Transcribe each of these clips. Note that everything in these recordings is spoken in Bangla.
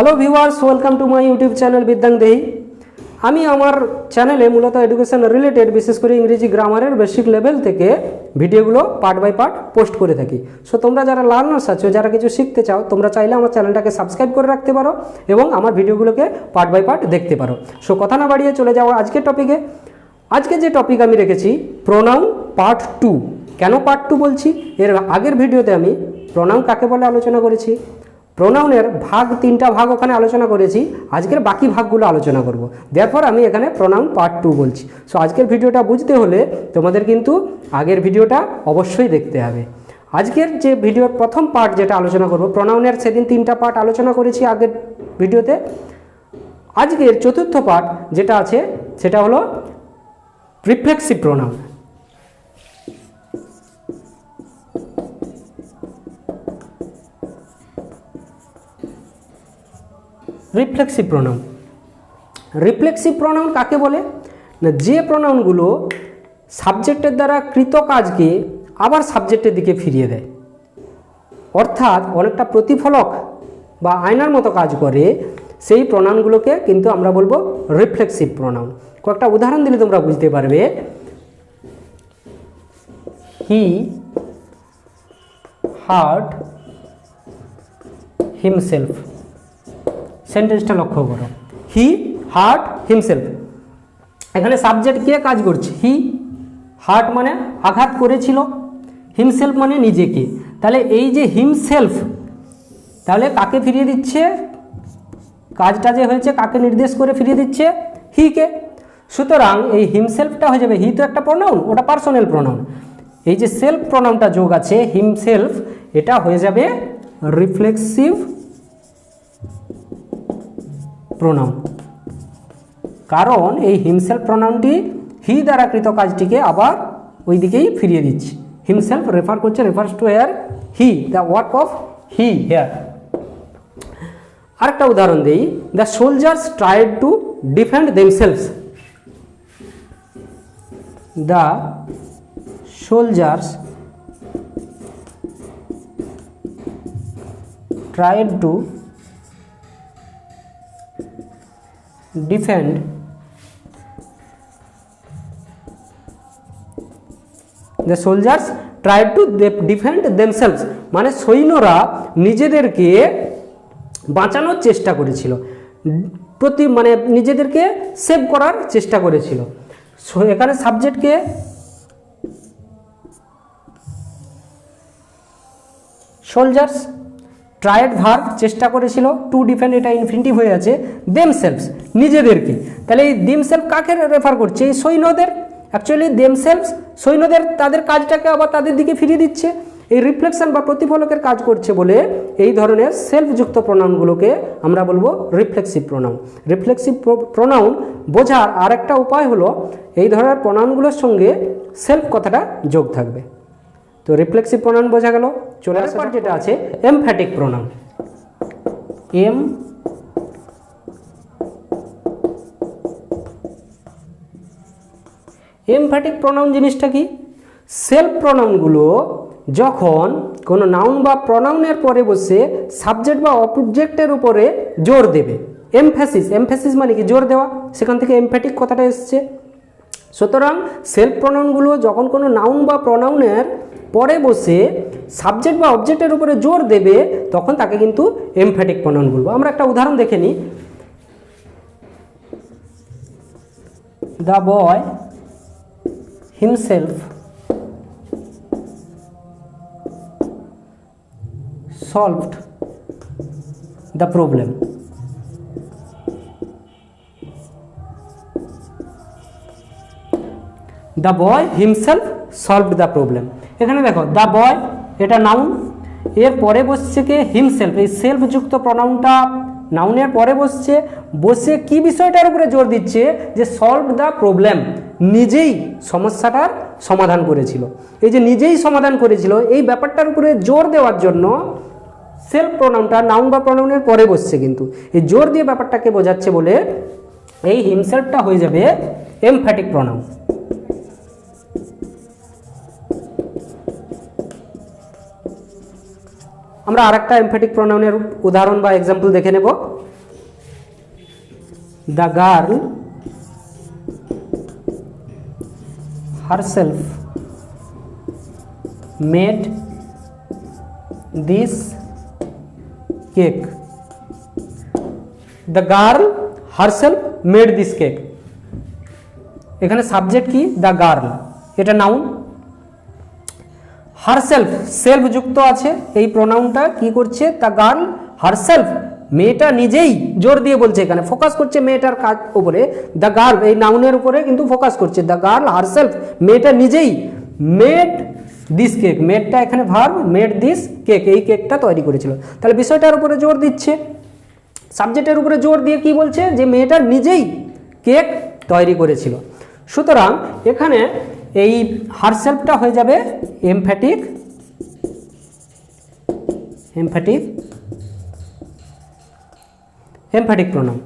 Hello viewers, welcome to my YouTube channel বিদ্যাং দেহি। আমি আমার চ্যানেলে মূলত এডুকেশন রিলেটেড, বিশেষ করে ইংরেজি গ্রামারের বেসিক লেভেল থেকে ভিডিওগুলো পার্ট বাই পার্ট পোস্ট করে থাকি। সো তোমরা যারা লার্নার্স আছো, যারা কিছু শিখতে চাও, তোমরা চাইলে আমার চ্যানেলটাকে সাবস্ক্রাইব করে রাখতে পারো এবং আমার ভিডিওগুলোকে পার্ট বাই পার্ট দেখতে পারো। সো কথা না বাড়িয়ে চলে যাওয়া আজকের টপিকে। আজকে যে টপিক আমি রেখেছি, প্রোনাউন পার্ট 2। কেন পার্ট 2 বলছি? এর আগের ভিডিওতে আমি প্রোনাউন কাকে বলে আলোচনা করেছি, প্রোনাউনের তিনটা ভাগ ওখানে আলোচনা করেছি। আজকের বাকি ভাগগুলো আলোচনা করব। দেয়ারপর আমি এখানে প্রোনাউন পার্ট 2 বলছি। সো আজকের ভিডিওটা বুঝতে হলে তোমাদের কিন্তু আগের ভিডিওটা অবশ্যই দেখতে হবে। আজকের যে ভিডিওর প্রথম পার্ট যেটা আলোচনা করব, প্রোনাউনের সেদিন 3টা পার্ট আলোচনা করেছি আগের ভিডিওতে। আজকের চতুর্থ পার্ট যেটা আছে সেটা হলো reflexive pronoun. Reflexive pronoun. Reflexive pronoun কাকে বলে না, যে প্রোনাউনগুলো সাবজেক্টের দ্বারা কৃত কাজকে আবার সাবজেক্টের দিকে ফিরিয়ে দেয়, অর্থাৎ অনেকটা প্রতিফলক বা আয়নার মতো কাজ করে, সেই প্রোনাউনগুলোকে কিন্তু আমরা বলবো রিফ্লেক্সিভ প্রোনাউন। কয়েকটা উদাহরণ দিলে তোমরা বুঝতে পারবে। হি হার্ট হিমসেলফ, সেন্টেন্সটা লক্ষ্য করো। হি হার্ট হিমসেলফ, এখানে সাবজেক্ট কে কাজ করছে? হি। হার্ট মানে আঘাত করেছিল, হিমসেলফ মানে নিজেকে। তাহলে এই যে হিমসেলফ, তাহলে কাকে ফিরিয়ে দিচ্ছে? কাজটা যে হয়েছে কাকে নির্দেশ করে ফিরিয়ে দিচ্ছে? হিকে। সুতরাং এই হিমসেলফটা হয়ে যাবে, হি তো একটা প্রোনাউন, ওটা পার্সোনাল প্রোনাউন। এই যে সেলফ প্রোনাউনটা যোগ আছে হিমসেলফ, এটা হয়ে যাবে রিফ্লেক্সিভ প্রোনাউন। কারণ এই হিমসেলফ প্রোনাউনটি হি দ্বারা কৃত কাজটিকে আবার ওই দিকেই ফিরিয়ে দিচ্ছে। হিমসেলফ রেফার করছে, refers to here he, the work of he here. আরেকটা উদাহরণ দেই। The soldiers tried to defend themselves. The soldiers tried to defend the soldiers tried to defend themselves, মানে সৈন্যরা নিজেদেরকে বাঁচানোর চেষ্টা করেছিল, মানে নিজেদেরকে সেভ করার চেষ্টা করেছিল। এখানে সাবজেক্টকে সোলজার্স, ট্রাইড ভার্ব চেষ্টা করেছিল, টু ডিফেন্ড এটা ইনফিনিটিভ হয়ে আছে, দেমসেলভস নিজেদেরকে। তাহলে এই দেমসেলফ কাকে রেফার করছে? এই সৈন্যদের। অ্যাকচুয়ালি দেমসেলভস সৈন্যদের, তাদের কাজটাকে আবার তাদের দিকে ফিরিয়ে দিচ্ছে। এই রিফ্লেকশন বা প্রতিফলকের কাজ করছে বলে এই ধরনের সেলফযুক্ত প্রোনাউনগুলোকে আমরা বলবো রিফ্লেক্সিভ প্রোনাউন। রিফ্লেক্সিভ প্রোনাউন বোঝার আরেকটা উপায় হলো এই ধরনের প্রোনাউনগুলোর সঙ্গে সেলফ কথাটা যোগ থাকবে। তো রিফ্লেক্সিভ প্রোনাউন বোঝা গেল। চলে আসার পর যেটা আছে এমফ্যাটিক প্রোনাউন। এমফ্যাটিক প্রোনাউন জিনিসটা কি? সেলফ প্রোনাউনগুলো যখন কোনো নাউন বা প্রোনাউনের পরে বসে সাবজেক্ট বা অবজেক্টের উপরে জোর দেবে, এমফ্যাসিস। এমফ্যাসিস মানে কি? জোর দেওয়া, সেখান থেকে এমফ্যাটিক কথাটা এসছে। সুতরাং সেলফ প্রোনাউনগুলো যখন কোনো নাউন বা প্রোনাউনের পরে বসে সাবজেক্ট বা অবজেক্টের উপরে জোর দেবে, তখন তাকে কিন্তু এমফ্যাটিক প্রোনাউন বলবো। আমরা একটা উদাহরণ দেখে নিই। The boy himself solved the problem. The boy himself solved the problem. এখানে দেখো, দ্য বয় এটা নাউন, এর পরে বসছে কে? হিমসেলফ। এই সেলফ যুক্ত প্রোনাউনটা নাউনের পরে বসছে, বসে কি বিষয়টার উপরে জোর দিচ্ছে? যে সলভ দ্য প্রবলেম, নিজেই সমস্যাটার সমাধান করেছিল। এই যে নিজেই সমাধান করেছিল, এই ব্যাপারটার উপরে জোর দেওয়ার জন্য সেলফ প্রোনাউনটা নাউন বা প্রোনাউনের পরে বসছে, কিন্তু এই জোর দিয়ে ব্যাপারটাকে বোঝাচ্ছে বলে এই হিমসেলফটা হয়ে যাবে এমফ্যাটিক প্রোনাউন। আমরা আরেকটা এমফ্যাটিক প্রোনাউনের উদাহরণ বা এক্সাম্পল দেখে নেব। The girl herself made this cake. The girl herself made this cake. এখানে সাবজেক্ট কি? দ্য গার্ল, এটা নাউন। হারসেলফ সেলফ যুক্ত আছে, এই প্রোনাউনটা কি করছে? দ্য গার্ল হারসেলফ, মেয়েটা নিজেই, জোর দিয়ে বলছে, এখানে ফোকাস করছে মেয়েটার কাজ উপরে। দ্য গার্ল এই নাউনের উপরে কিন্তু ফোকাস করছে। দ্য গার্ল হারসেলফ, মেয়েটা নিজেই, মেড দিস কেক, মেডটা এখানে ভার্ব, মেড দিস কেক, এই কেকটা তৈরি করেছিল। তাহলে বিষয়টার উপরে জোর দিচ্ছে, সাবজেক্টের উপরে জোর দিয়ে কি বলছে? যে মেয়েটা নিজেই কেক তৈরি করেছিল। সুতরাং এখানে এই হারসেলফটা হয়ে যাবে এমফ্যাটিক প্রোনাউন।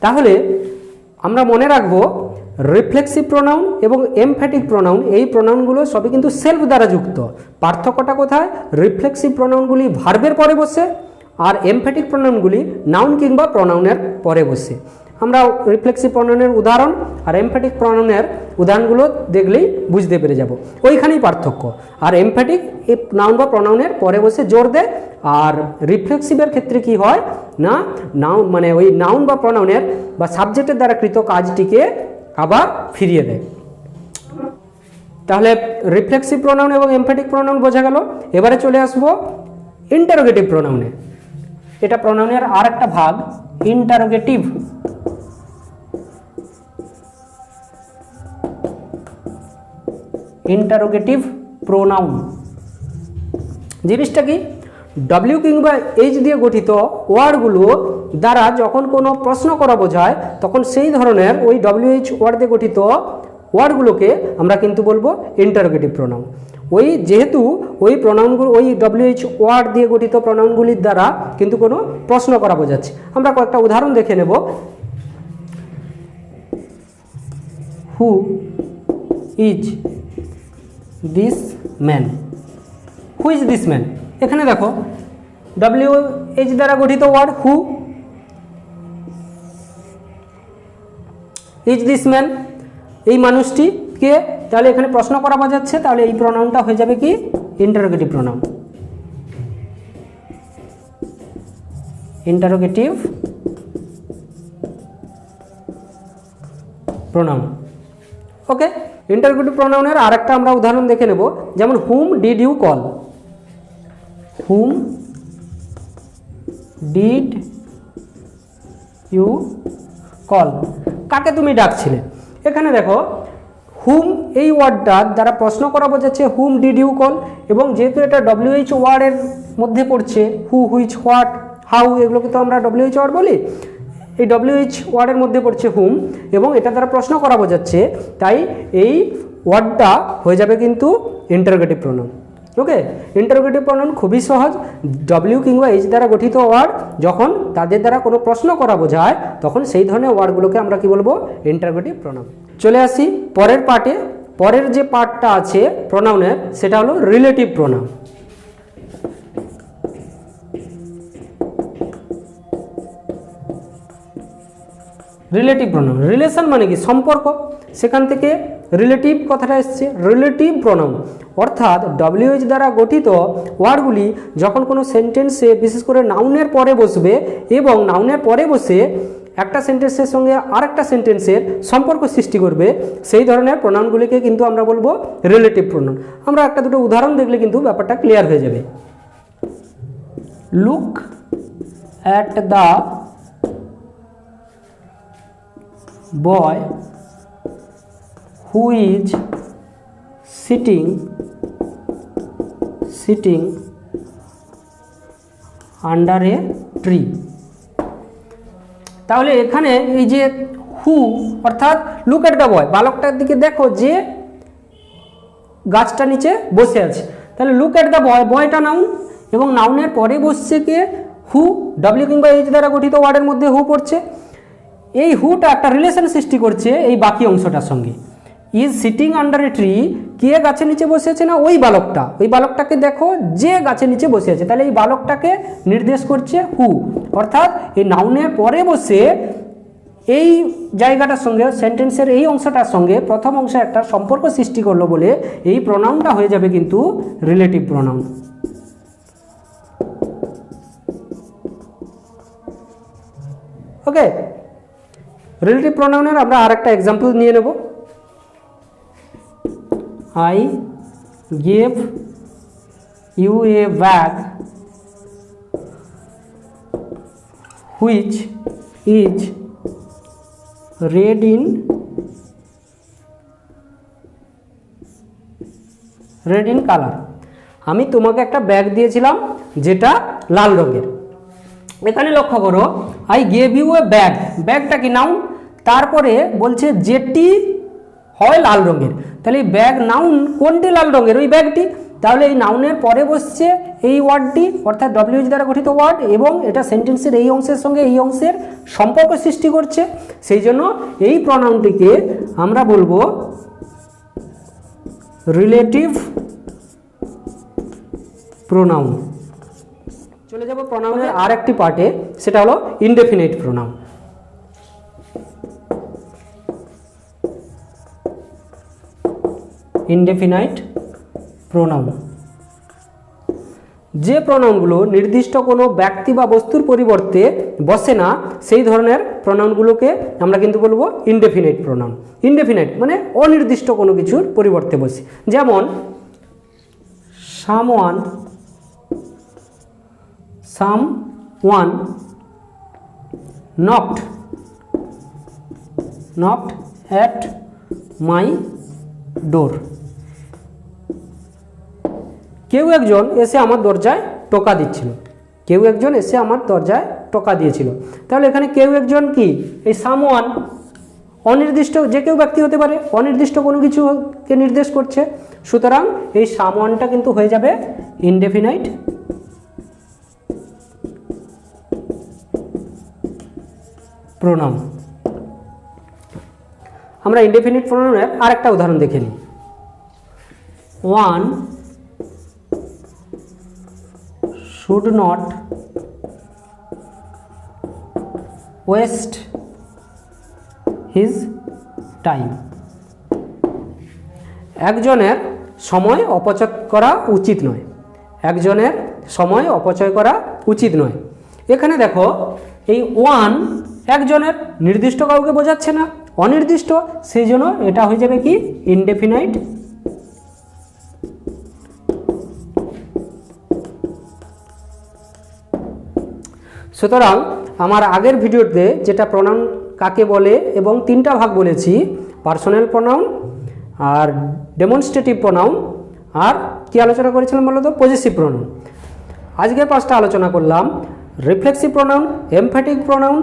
তাহলে আমরা মনে রাখবো রিফ্লেক্সিভ প্রোনাউন এবং এমফ্যাটিক প্রোনাউন, এই প্রোনাউনগুলো সবই কিন্তু সেলফ দ্বারা যুক্ত। পার্থক্যটা কোথায়? রিফ্লেক্সিভ প্রোনাউনগুলি ভার্বের পরে বসে, আর এমফ্যাটিক প্রোনাউনগুলি নাউন কিংবা প্রোনাউনের পরে বসে। আমরা রিফ্লেক্সিভ প্রোনাউনের উদাহরণ আর এমফ্যাটিক প্রোনাউনের উদাহরণগুলো দেখলেই বুঝতে পেরে যাব, ওইখানেই পার্থক্য। আর এমফ্যাটিক এই নাউন বা প্রোনাউনের পরে বসে জোর দেয়, আর রিফ্লেক্সিভের ক্ষেত্রে কি হয় না, নাউন মানে ওই নাউন বা প্রোনাউনের বা সাবজেক্টের দ্বারা কৃত কাজটিকে আবার ফিরিয়ে দেয়। তাহলে রিফ্লেক্সিভ প্রোনাউন এবং এমফ্যাটিক প্রোনাউন বোঝা গেল। এবারে চলে আসবো ইন্টারোগেটিভ প্রোনাউনে। এটা প্রোনাউনের আর একটা ভাগ, ইন্টারোগেটিভ। ইন্টারোগেটিভ প্রোনাউন জিনিসটা কি? ডব্লিউ কিংবা এইচ দিয়ে গঠিত ওয়ার্ডগুলো দ্বারা যখন কোনো প্রশ্ন করা বোঝায়, তখন সেই ধরনের ওই ডব্লিউএইচ ওয়ার্ড দিয়ে গঠিত ওয়ার্ডগুলোকে আমরা কিন্তু বলবো ইন্টারোগেটিভ প্রোনাউন। ওই যেহেতু ওই প্রোনাউনগুলো ওই ডব্লিউএইচ ওয়ার্ড দিয়ে গঠিত প্রোনাউনগুলির দ্বারা কিন্তু কোনো প্রশ্ন করা বোঝাচ্ছে। আমরা কয়েকটা উদাহরণ দেখে নেব। Who is this man? Who is this man? এখানে দেখো ডব্লিউএইচ দ্বারা গঠিত word who, is this man, এই মানুষটি কে? তাহলে এখানে প্রশ্ন করা বোঝাচ্ছে, তাহলে এই প্রোনাউনটা হয়ে যাবে কি? Interrogative pronoun. Interrogative pronoun. Okay, interrogative প্রোনাউনের আরেকটা আমরা উদাহরণ দেখে নেব, যেমন whom did you call? Whom did you call, কাকে তুমি ডাকছিলে? এখানে দেখো হুম এই ওয়ার্ডটার দ্বারা প্রশ্ন করা বোঝাচ্ছে হুম ডিড ইউ কল, এবং যেহেতু এটা ডব্লিউএইচ ওয়ার্ডের মধ্যে পড়ছে, হু, হুইচ, হোয়াট, হাউ, এগুলোকে তো আমরা ডব্লিউএইচ ওয়ার্ড বলি, এই ডব্লিউএইচ ওয়ার্ডের মধ্যে পড়ছে হুম, এবং এটা দ্বারা প্রশ্ন করা বোঝাচ্ছে, তাই এই ওয়ার্ডটা হয়ে যাবে কিন্তু interrogative pronoun. Okay, interrogative pronoun খুবই সহজ। ডব্লিউ কিংবা এইচ দ্বারা গঠিত ওয়ার্ড যখন তাদের দ্বারা কোনো প্রশ্ন করা বোঝায়, তখন সেই ধরনের ওয়ার্ডগুলোকে আমরা কি বলবো? Interrogative pronoun. চলে আসি পরের পার্টে। পরের যে পার্টটা আছে প্রোনাউনের, সেটা হলো relative pronoun. Relative pronoun, relation মানে কি? সম্পর্ক, সেখান থেকে রিলেটিভ কথাটা এসছে। রিলেটিভ প্রোনাউন অর্থাৎ ডব্লিউএইচ দ্বারা গঠিত ওয়ার্ডগুলি যখন কোনো সেন্টেন্সে, বিশেষ করে নাউনের পরে বসবে এবং নাউনের পরে বসে একটা সেন্টেন্সের সঙ্গে আরেকটা সেন্টেন্সের সম্পর্ক সৃষ্টি করবে, সেই ধরনের প্রোনাউনগুলিকে কিন্তু আমরা বলবো রিলেটিভ প্রোনাউন। আমরা একটা দুটো উদাহরণ দেখলে কিন্তু ব্যাপারটা ক্লিয়ার হয়ে যাবে। Look at the boy who is sitting under a tree। তাহলে এখানে এই যে হু অর্থাৎ লুক এট দ্য বয়, বালকটার দিকে দেখো যে গাছটা নিচে বসে আছে। তাহলে লুক এট দ্য বয়, বয়টা নাউন এবং নাউনের পরে বসছে কে? হু। ডব্লিউ কিংবা এইচ দ্বারা গঠিত ওয়ার্ডের মধ্যে হু পড়ছে। এই হুটা একটা রিলেশন সৃষ্টি করছে এই বাকি অংশটার সঙ্গে। Is sitting under a tree, কে গাছের নিচে বসে আছে না ওই বালকটা, ওই বালকটাকে দেখো যে গাছের নিচে বসে আছে, তাহলে এই বালকটাকে নির্দেশ করছে হু, অর্থাৎ এই নাউনের পরে বসে এই জায়গাটার সঙ্গে সেন্টেন্সের এই অংশটার সঙ্গে প্রথম অংশে একটা সম্পর্ক সৃষ্টি করলো বলে এই প্রোনাউনটা হয়ে যাবে কিন্তু রিলেটিভ প্রোনাউন। ওকে, রিলেটিভ প্রোনাউনের আমরা আর একটা এক্সাম্পল নিয়ে নেব। I gave you a bag which is red in color, আমি তোমাকে একটা ব্যাগ দিয়েছিলাম যেটা লাল রঙের। এখানে লক্ষ্য করো, I gave you a bag, ব্যাগটা কি নাউন, তারপরে বলছে যেটি হয় লাল রঙের, তাহলে এই ব্যাগ নাউন, কোনটি লাল রঙের, ওই ব্যাগটি, তাহলে এই নাউনের পরে বসছে এই ওয়ার্ডটি অর্থাৎ WH দ্বারা গঠিত ওয়ার্ড এবং এটা সেন্টেন্সের এই অংশের সঙ্গে এই অংশের সম্পর্ক সৃষ্টি করছে, সেই জন্য এই প্রোনাউনটিকে আমরা বলবো রিলেটিভ প্রোনাউন। চলে যাব প্রোনাউনের আর একটি পার্টে, সেটা হলো ইনডেফিনিট প্রোনাউন। ইনডেফিনাইট প্রোনাউন, যে প্রোনাউনগুলো নির্দিষ্ট কোনো ব্যক্তি বা বস্তুর পরিবর্তে বসে না সেই ধরনের প্রোনাউনগুলোকে আমরা কিন্তু বলবো ইনডেফিনাইট প্রোনাউন। ইনডেফিনাইট মানে অনির্দিষ্ট কোনো কিছুর পরিবর্তে বসে, যেমন someone knocked at my door, কেউ একজন এসে আমার দরজায় টোকা দিচ্ছিল, কেউ একজন এসে আমার দরজায় টোকা দিয়েছিল, তাহলে এখানে কেউ একজন কি, এই সামওয়ান অনির্দিষ্ট, যে কেউ ব্যক্তি হতে পারে, অনির্দিষ্ট কোনো কিছুকে নির্দেশ করছে, সুতরাং এই সামওয়ানটা কিন্তু হয়ে যাবে ইনডেফিনাইট প্রোনাউন। আমরা ইনডেফিনিট প্রোনাউনের আরেকটা উদাহরণ দেখে নিই। One should not waste his time, একজনের সময় অপচয় করা উচিত নয়, একজনের সময় অপচয় করা উচিত নয়। এখানে দেখো এই ওয়ান একজনের, নির্দিষ্ট কাউকে বোঝাচ্ছে না, অনির্দিষ্ট, সেই জন্য এটা হয়ে যাবে কি ইনডেফিনাইট সুতরাং আমার আগের ভিডিওতে যেটা প্রোনাউন কাকে বলে এবং তিনটা ভাগ বলেছি, পার্সোনাল প্রোনাউন আর ডেমনস্ট্রেটিভ প্রোনাউন আর কি আলোচনা করেছিলাম বলো তো, পজেসিভ প্রোনাউন। আজকে পাঁচটা আলোচনা করলাম, reflexive pronoun, emphatic pronoun,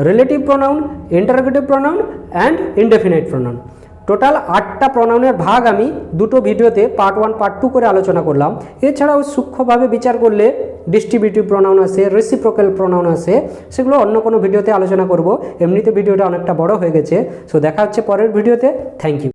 relative pronoun, interrogative pronoun and indefinite pronoun. Total 8টা প্রোনাউনের ভাগ আমি দুটো ভিডিওতে পার্ট 1 পার্ট 2 করে আলোচনা করলাম। এছাড়াও সূক্ষ্মভাবে বিচার করলে ডিস্ট্রিবিউটিভ প্রোনাউন আছে, রেসিপ্রোকাল প্রোনাউন আছে, সেগুলো অন্য কোনো ভিডিওতে আলোচনা করব। এমনিতে ভিডিওটা অনেকটা বড় হয়ে গেছে। সো দেখা হচ্ছে পরের ভিডিওতে। Thank you.